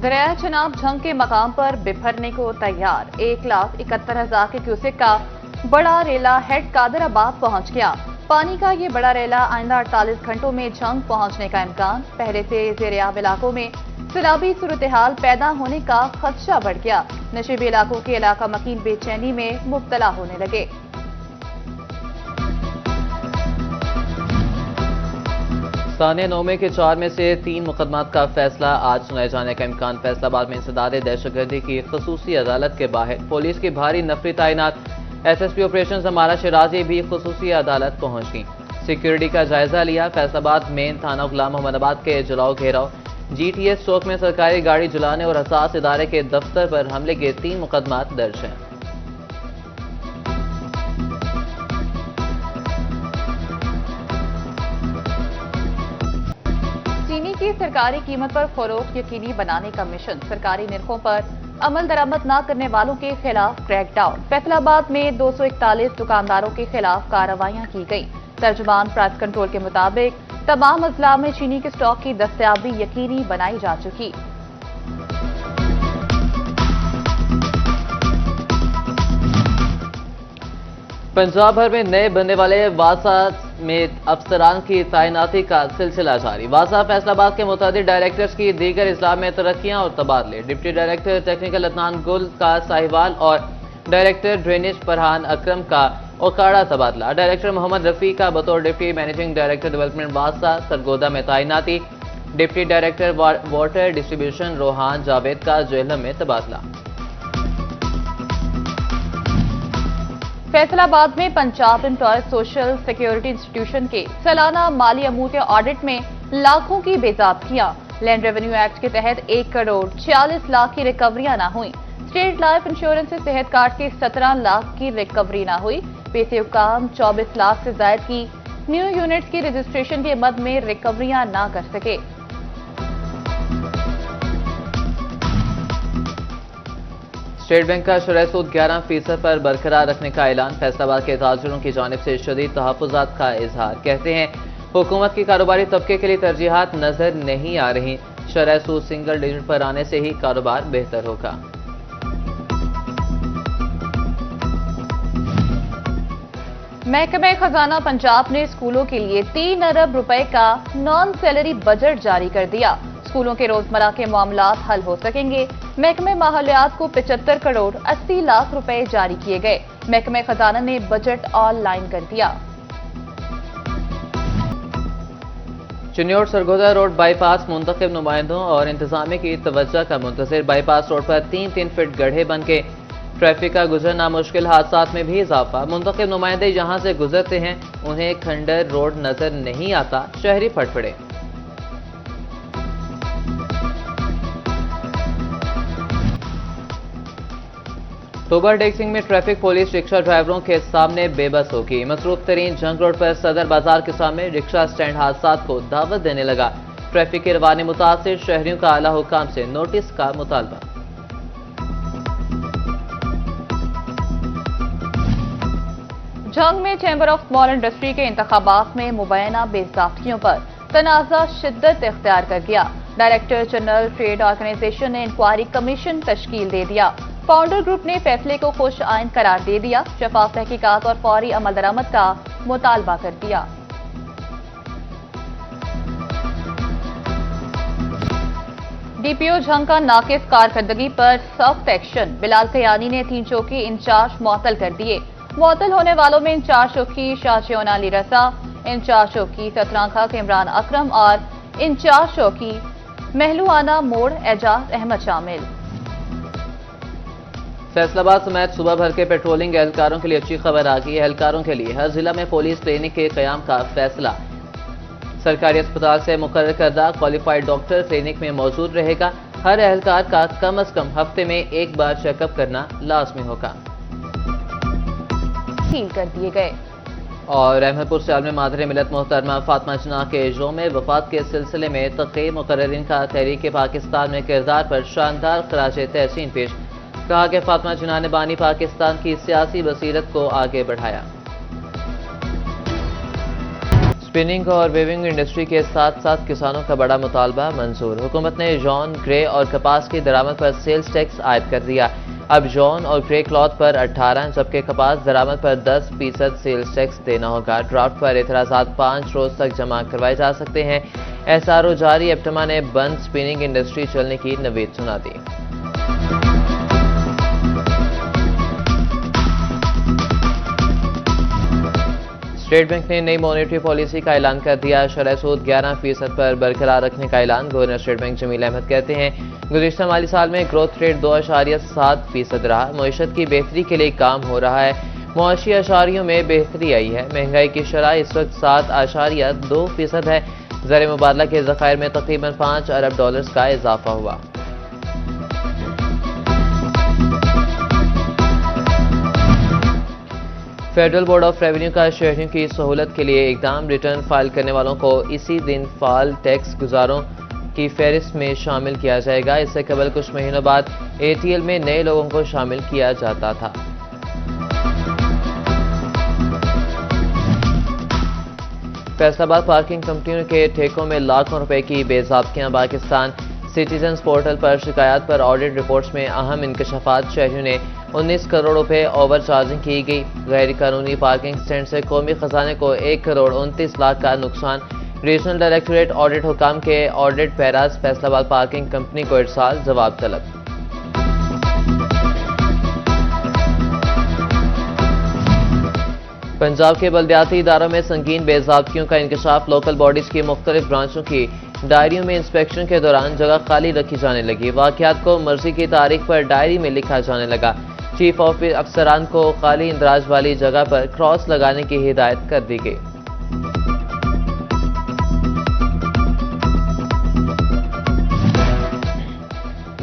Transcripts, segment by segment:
दरिया चनाब झंग के मकाम पर बिफरने को तैयार 1,71,000 के क्यूसेक का बड़ा रेला हेड कादराबाद पहुंच गया। पानी का ये बड़ा रेला आइंदा 48 घंटों में झंग पहुंचने का इम्कान। पहले से ज़ेर-ए-आब इलाकों में सैलाबी सूरत-ए-हाल पैदा होने का खदशा बढ़ गया। नशीबी इलाकों के इलाका मकीन बेचैनी में मुब्तला होने लगे। साने नौमे के 4 में से 3 मुकदमात का फैसला आज सुनाए जाने का इम्कान। फैसलाबाद में इंसदाद दहशतगर्दी की खसूसी अदालत के बाहर पुलिस की भारी नफरी तैनात। SSP ऑपरेशन हमारा शिराजी भी खसूसी अदालत पहुंच गई। सिक्योरिटी का जायजा लिया। फैसलाबाद मेन थाना गुलाम मोहम्मदाबाद के जलाओ घेराव, GTS चौक में सरकारी गाड़ी जलाने और हसास इदारे के दफ्तर पर हमले के 3 मुकदमात दर्ज हैं। चीनी की सरकारी कीमत पर फरोख्त यकीनी बनाने का मिशन। सरकारी निर्खों पर अमल दरामद न करने वालों के खिलाफ क्रैकडाउन। फैसलाबाद में 241 दुकानदारों के खिलाफ कार्रवाइयां की गई। तर्जुमान प्राइस कंट्रोल के मुताबिक तमाम अजला में चीनी के स्टॉक की दस्तयाबी यकीनी बनाई जा चुकी। पंजाब भर में नए बनने वाले वासा में अफसरान की तैनाती का सिलसिला जारी। वासा फैसलाबाद के मुताबिक डायरेक्टर्स की दीगर इस्लाम में तरक्कियां और तबादले। डिप्टी डायरेक्टर टेक्निकल अदनान गुल का साहिवाल और डायरेक्टर ड्रेनेज फरहान अकरम का ओकाड़ा तबादला। डायरेक्टर मोहम्मद रफी का बतौर डिप्टी मैनेजिंग डायरेक्टर डेवलपमेंट वासा सरगोदा में तैनाती। Deputy director water distribution Rohan Javed का जेहलम में तबादला। फैसलाबाद में Punjab employees social security institution के सालाना माली अमूर ऑडिट में लाखों की बेज़ाब्तियां। लैंड रेवेन्यू एक्ट के तहत 1 करोड़ 46 लाख की रिकवरियां न हुई। स्टेट लाइफ इंश्योरेंस से सेहत कार्ड की 17 लाख की रिकवरी न हुई। पेशे हुकाम 24 लाख से ज्यादा की न्यू यूनिट्स की रजिस्ट्रेशन के मद में रिकवरियां न कर सके। स्टेट बैंक का शरह सूद 11% पर बरकरार रखने का ऐलान। फैसलाबाद के ताजिरों की जानिब से शदीद तहफ़्फ़ुज़ात का इजहार। कहते हैं हुकूमत की कारोबारी तबके के लिए तरजीहात नजर नहीं आ रही। शरह सूद सिंगल डिजिट पर आने से ही कारोबार बेहतर होगा। महकमे खजाना पंजाब ने स्कूलों के लिए 3 अरब रुपए का नॉन सैलरी बजट जारी कर दिया। स्कूलों के रोजमर्रा के मामलात हल हो सकेंगे। महकमे माहौलियात को 75 करोड़ 80 लाख रुपए जारी किए गए। महकमे खजाना ने बजट ऑनलाइन कर दिया। चिन्योट सरगोदा रोड बाईपास मुंतखब नुमाइंदों और इंतजामिया की तवज्जो का मुंतज़िर। बाईपास रोड पर 3-3 फीट गड्ढे बन के ट्रैफिक का गुजरना मुश्किल। हादसात में भी इजाफा। मुंतखब नुमाइंदे जहां से गुजरते हैं उन्हें खंडर रोड नजर नहीं आता। शहरी फटफड़े। टोबर डेक्सिंग में ट्रैफिक पुलिस रिक्शा ड्राइवरों के सामने बेबस होगी। मसरूफ तरीन जंग रोड पर सदर बाजार के सामने रिक्शा स्टैंड हादसात को दावत देने लगा। ट्रैफिक के रवाने मुतासिर शहरियों का आला हुकाम से नोटिस का मुतालबा। जंग में चैम्बर ऑफ स्मॉल इंडस्ट्री के इंतखाबात में मुबैना बेज़ाब्तियों पर तनाज़ा शिद्दत इख्तियार कर गया। डायरेक्टर जनरल ट्रेड ऑर्गेनाइजेशन ने इंक्वायरी कमीशन तश्कील दे दिया। फाउंडर ग्रुप ने फैसले को खुश आइन करार दे दिया। शफाफ तहकीकात और फौरी अमल दरामद का मुतालबा कर दिया। DPO जंग का नाकिस कारकर्दगी पर सख्त एक्शन। बिलाल कयानी ने 3 चौकी इंचार्ज मुअत्तल कर दिए। मुअत्तल होने वालों में इंचार्ज चौकी शाहजियोन अली रजा, इंचार्ज चौकी सतरांखा के इमरान अकरम और इंचार्ज चौकी महलुआना मोड़ एजाज अहमद शामिल। फैसलाबाद समेत सूबा भर के पेट्रोलिंग एहलकारों के लिए अच्छी खबर आ गई है। एहलकारों के लिए हर जिला में पुलिस ट्रेनिंग के कयाम का फैसला। सरकारी अस्पताल से मुकर्रर करदा क्वालिफाइड डॉक्टर ट्रेनिंग में मौजूद रहेगा। हर एहलकार का कम अज कम हफ्ते में 1 बार चेकअप करना लाजमी होगा। कर दिए गए। और अहमदपुर से आलम मादर मिलत मोहतरमा फातिमा जना के योम वफात के सिलसिले में तक़रीर मुकर्ररीन का तहरीक पाकिस्तान में किरदार पर शानदार खराज तहसीन पेश। कहा कि फातिमा जना ने बानी पाकिस्तान की सियासी बसीरत को आगे बढ़ाया। स्पिनिंग और वेविंग इंडस्ट्री के साथ साथ किसानों का बड़ा मुतालबा मंजूर। हुकूमत ने जॉन, ग्रे और कपास की दरामद पर सेल्स टैक्स आयद कर दिया। अब जॉन और ग्रे क्लॉथ पर 18 जबकि कपास दरामद पर 10% सेल्स टैक्स देना होगा। ड्राफ्ट पर एतराज़ात 5 रोज तक जमा करवाए जा सकते हैं। एसआरओ जारी एप्टमा ने बंद स्पिनिंग इंडस्ट्री चलने की नवीद सुना दी। स्टेट बैंक ने नई मॉनेटरी पॉलिसी का ऐलान कर दिया। शरह सूद 11% पर बरकरार रखने का ऐलान। Governor state bank Jameel Ahmed कहते हैं गुज़िश्ता माली साल में ग्रोथ रेट 2.7% रहा। मईशत की बेहतरी के लिए काम हो रहा है। मुआशी अशारियों में बेहतरी आई है। महंगाई की शरह इस वक्त 7.2% है। ज़र मुबादला के ज़खायर में तकरीबन $5 अरब का इजाफा हुआ। फेडरल बोर्ड ऑफ रेवेन्यू का शहरियों की सहूलत के लिए इकदाम। रिटर्न फाइल करने वालों को इसी दिन फाल टैक्स गुजारों की फहरिस्त में शामिल किया जाएगा। इससे कबल कुछ महीनों बाद एटीएल में नए लोगों को शामिल किया जाता था। फैसलाबाद पार्किंग कंपनियों के ठेकों में लाखों रुपए की बेज़ाब्तियां। पाकिस्तान सिटीजन्स पोर्टल पर शिकायत पर ऑडिट रिपोर्ट्स में अहम इंकशाफात। शहरियों ने 19 करोड़ रुपए ओवर चार्जिंग की गई। गैर कानूनी पार्किंग स्टैंड से कौमी खजाने को 1 करोड़ 29 लाख का नुकसान। रीजनल डायरेक्टोरेट ऑडिट हुकाम के audit paras Faisalabad parking company को इरसाल जवाब तलब। पंजाब के बल्दियाती इदारों में संगीन बेज़ाब्तियों का इंकशाफ। लोकल बॉडीज की मुख्तलिफ ब्रांचों की डायरियों में इंस्पेक्शन के दौरान जगह खाली रखी जाने लगी। वाक़यात को मर्जी की तारीख पर डायरी में लिखा जाने लगा। चीफ ऑफिस अफसरान को खाली इंदराज वाली जगह पर क्रॉस लगाने की हिदायत कर दी गई।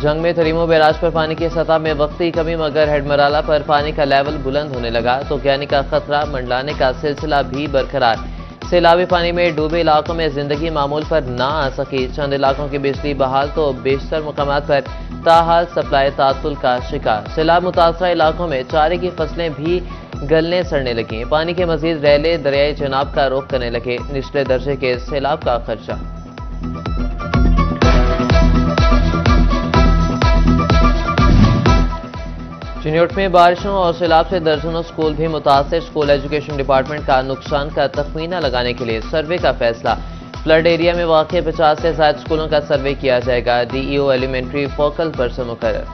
जंग में तरीमो बैराज पर पानी की सतह में वक्ती कमी, मगर हेडमराला पर पानी का लेवल बुलंद होने लगा तो ज्ञानी का खतरा मंडलाने का सिलसिला भी बरकरार। सैलाबी पानी में डूबे इलाकों में जिंदगी मामूल पर ना आ सकी। चंद इलाकों की बिजली बहाल तो बेशतर मुकामात पर ताहाल सप्लाई तातुल का शिकार। सैलाब मुतासरा इलाकों में चारे की फसलें भी गलने सड़ने लगी। पानी के मजीद रैले दरियाई जनाब का रुख करने लगे। निचले दर्जे के सैलाब का खर्चा। चिन्योट में बारिशों और सैलाब से दर्जनों स्कूल भी मुतासर। स्कूल एजुकेशन डिपार्टमेंट का नुकसान का तखमीना लगाने के लिए सर्वे का फैसला। फ्लड एरिया में वाक़ 50 से ज़ायद स्कूलों का सर्वे किया जाएगा। डीईओ एलिमेंट्री फोकल पर्सन मुकर्रर।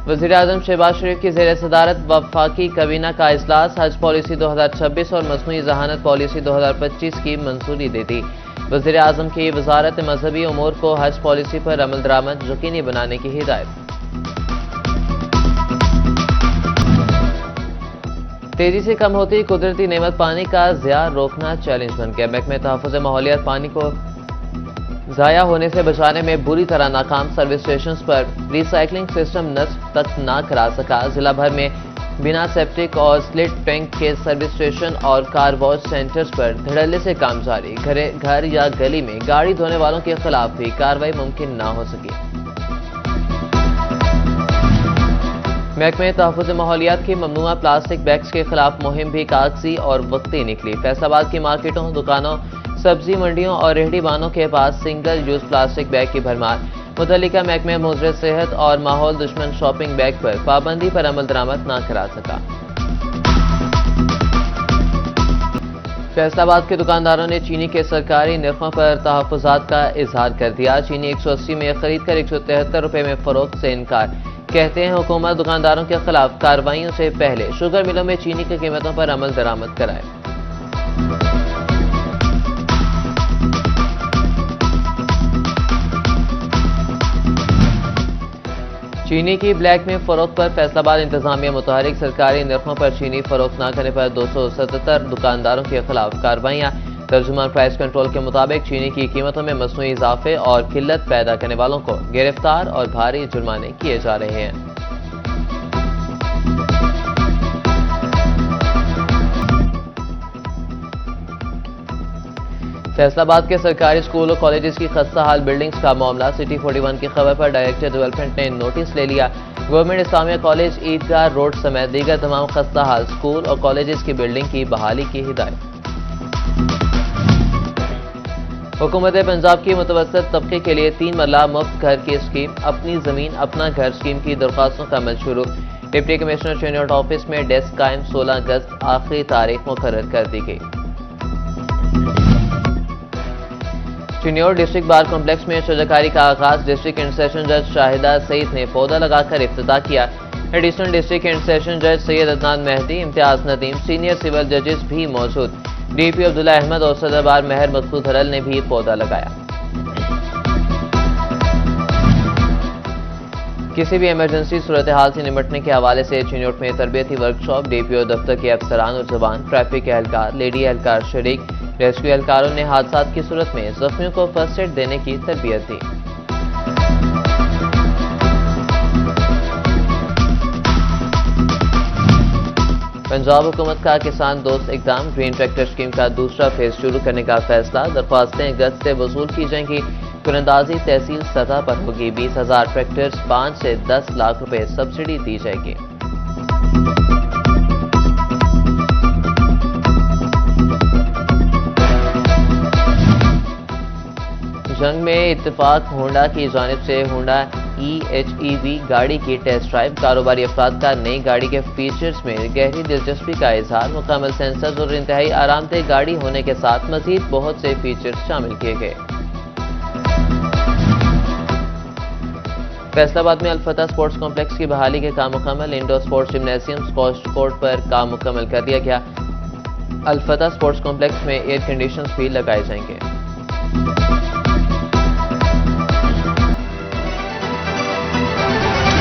वज़ीर-ए-आज़म शहबाज शरीफ की ज़ेर सदारत वफाकी काबीना का इजलास। हज पॉलिसी 2026 और मसनूई ज़हानत पॉलिसी 2025 की मंजूरी दे दी। वज़ीर-ए-आज़म की वज़ारत मजहबी उमूर को हज पॉलिसी पर अमल दरामद यकीनी बनाने की हिदायत। तेजी से कम होती कुदरती नेमत पानी का ज़िया रोकना चैलेंज बन गया। महकमे तहफ़्फ़ुज़ माहौलियात पानी को ज़ाया होने से बचाने में बुरी तरह नाकाम। सर्विस स्टेशन पर रिसाइकलिंग सिस्टम नस्ब तक ना करा सका। जिला भर में बिना सेप्टिक और स्लिट टैंक के सर्विस स्टेशन और कार वॉश सेंटर्स पर धड़ल्ले से काम जारी। घर या गली में गाड़ी धोने वालों के खिलाफ भी कार्रवाई मुमकिन ना हो सकी। महकमे तहफ़्फ़ुज़ माहौलियात की ममनुआ प्लास्टिक बैग्स के खिलाफ मुहिम भी कागजी और वक्ती निकली। फैसलाबाद की मार्केटों, दुकानों, सब्जी मंडियों और रेहड़ी बानों के पास सिंगल यूज प्लास्टिक बैग की भरमार। मुतल्लिका महकमे मुज़र सेहत और माहौल दुश्मन शॉपिंग बैग पर पाबंदी पर अमल दरामद ना करा सका। फैसलाबाद के दुकानदारों ने चीनी के सरकारी निर्खों पर तहफ़्फ़ुज़ात का इजहार कर दिया। चीनी 180 में खरीद कर 173 रुपये में फरोख्त से इनकार। कहते हैं हुकूमत दुकानदारों के खिलाफ कार्रवाइयों से पहले शुगर मिलों में चीनी की कीमतों पर अमल दरामद कराए। चीनी की ब्लैक में फरोख्त पर फैसलाबाद इंतजामिया मुतहरिक। सरकारी निर्खों पर चीनी फरोख्त न करने पर 277 दुकानदारों के खिलाफ कार्रवाइयाँ। तर्जुमान प्राइस कंट्रोल के मुताबिक चीनी की कीमतों में मसनूई इजाफे और किल्लत पैदा करने वालों को गिरफ्तार और भारी जुर्माने किए जा रहे हैं। फैसलाबाद के सरकारी स्कूल और कॉलेजेस की खस्ता हाल बिल्डिंग्स का मामला। सिटी 41 की खबर पर डायरेक्टर डेवलपमेंट ने नोटिस ले लिया। गवर्नमेंट इस्लामिया कॉलेज, ईदगाह रोड समेत दीगर तमाम खस्ता हाल स्कूल और कॉलेजेस की बिल्डिंग की बहाली की हिदायत। हुकूमत पंजाब की मुतवस्सित तबके के लिए 3 मरला मुफ्त घर की स्कीम, अपनी जमीन अपना घर स्कीम की दरख्वास्तों का अमल शुरू। डिप्टी कमिश्नर चिन्योट ऑफिस में डेस्क कायम, 16 अगस्त आखिरी तारीख मुकर्रर कर दी गई। चिन्योट डिस्ट्रिक्ट बार कॉम्प्लेक्स में शजाकारी का आगाज। डिस्ट्रिक्ट एंड सेशन जज शाहिदा सईद ने पौधा लगाकर इफ्तिताह किया। एडिशनल डिस्ट्रिक्ट एंड सेशन जज सैयद अदनान मेहदी, इम्तियाज नदीम, सीनियर सिविल जजेस भी मौजूद। डीपी अब्दुल्ला अहमद और सदर बार महर मकसूद हरल ने भी पौधा लगाया। किसी भी इमरजेंसी सूरत हाल से निपटने के हवाले से चिन्योट में तरबियती वर्कशॉप। डीपीओ दफ्तर के अफसरान और जवान, ट्रैफिक के एहलकार, लेडी एहलकार शरीक। रेस्क्यू एहलकारों ने हादसात की सूरत में जख्मियों को फर्स्ट एड देने की तरबियत दी। पंजाब हुकूमत का किसान दोस्त इकदाम। ग्रीन ट्रैक्टर स्कीम का दूसरा फेज शुरू करने का फैसला। दरख्वास्तें गज से वसूल की जाएंगी। कुरंदाजी तहसील सतह पर होगी। 20,000 ट्रैक्टर्स, 5 से 10 लाख रुपए सब्सिडी दी जाएगी। जंग में इत्तेफाक होंडा की जानिब से होंडा EHEV गाड़ी की टेस्ट ड्राइव। कारोबारी अफराद का नई गाड़ी के फीचर्स में गहरी दिलचस्पी का इजहार। मुकम्मल सेंसर्स और इंतहाई आरामदेह गाड़ी होने के साथ मजीद बहुत से फीचर्स शामिल किए गए। फैसलाबाद में अल-फतह स्पोर्ट्स कॉम्प्लेक्स की बहाली के काम मुकम्मल। Indoor sports gymnasium, squash court पर काम मुकम्मल कर दिया गया। अल-फतह स्पोर्ट्स कॉम्प्लेक्स में एयर कंडीशनर्स भी लगाए जाएंगे।